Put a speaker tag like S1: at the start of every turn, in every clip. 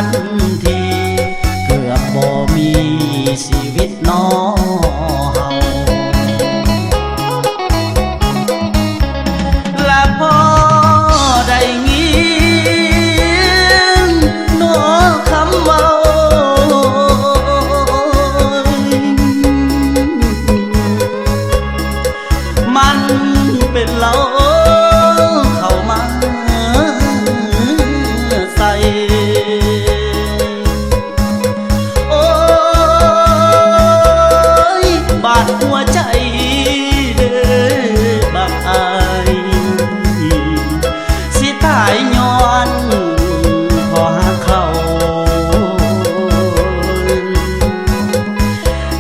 S1: นทีเกือบบ่มีชีวิตน้อเฮาและพอได้ยินน้อคำเว้ามันเป็นเราเข้ามาใส่โอ้ยบาดหัวใจเด้อบาดอายสิตายย้อนพอหาเขา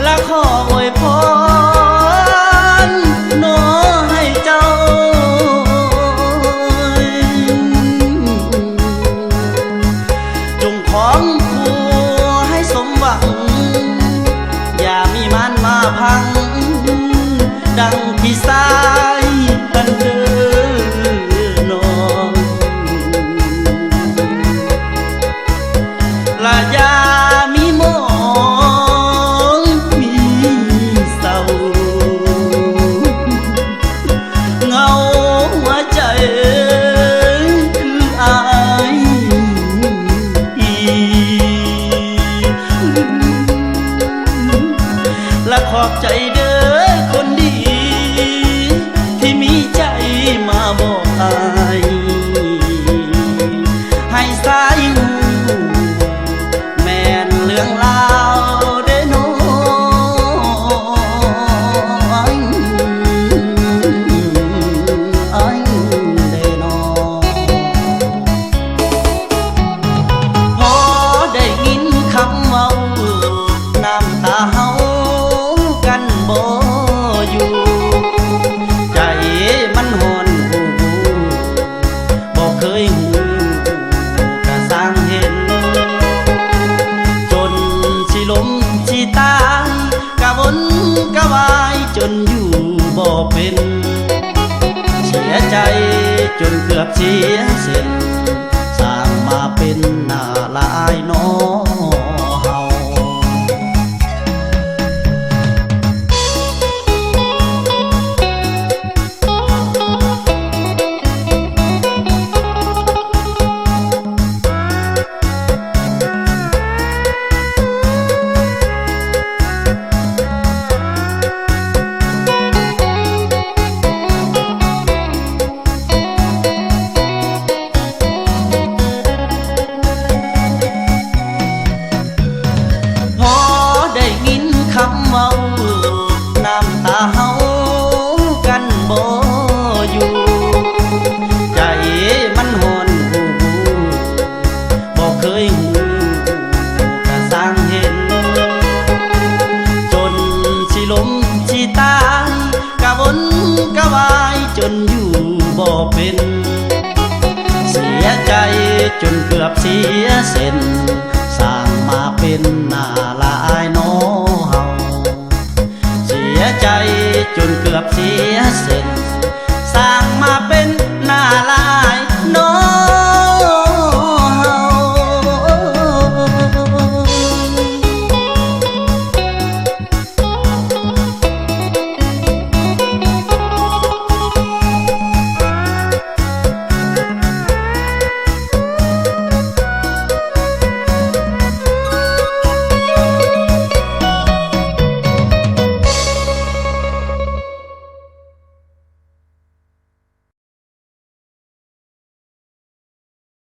S1: และขออวยพรน้อให้เจ้าจงของคู่ให้สมหวังอย่ามีมันมาพังดังที่สายกันเดินน้องและอย่ามีมองมีเศร้าเงาหัวใจคืออายและขอบใจเด้อคนดีที่มีใจมาบอกอายให้สายหูแม่นเรื่องราวเด้อน้องเด้อน้องพอได้ยินคำเว้าน้ำตาเฮากันบ่อยู่ใจมันหอนหูบ่เคยหูก็สร้างเห็นจนสิล้มสิตายกะวนกะวายจนอยู่บ่เป็นเสียใจจนเกือบเสียเส้นสร้างมาเป็นหน้าลายน้อเฮาพอได้ยินคำเว้าน้ำตาเฮากันบ่อยู่ใจมันหอนหูบ่เคยหูก็สร้างเห็นจนสิล้มสิตายกะวนกะวายจนอยู่บ่เป็นเสียใจจนเกือบเสียเส้นสร้างมาเป็นหน้าลายน้อเฮาเสียใจจนเกือบเสียเส้น